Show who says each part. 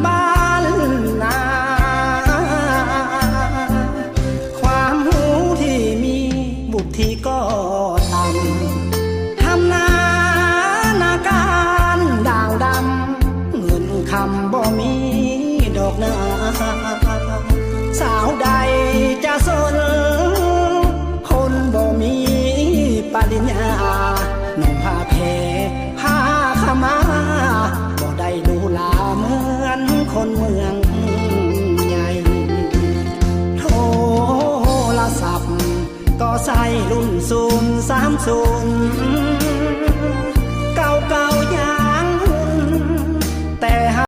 Speaker 1: บ้านนาความหูที่มีบุตรที่ก็ต่ำทำนาการด่างดำเงินคำบ่มีดอกนาสาวใดจะสนคนบ่มีปริญญาหนุ่มผ้าแพรผ้าขมาบ่ได้ดูลาเหมือนคนเมืองใหญ่โทรศัพท์ก็ใส่รุ่น030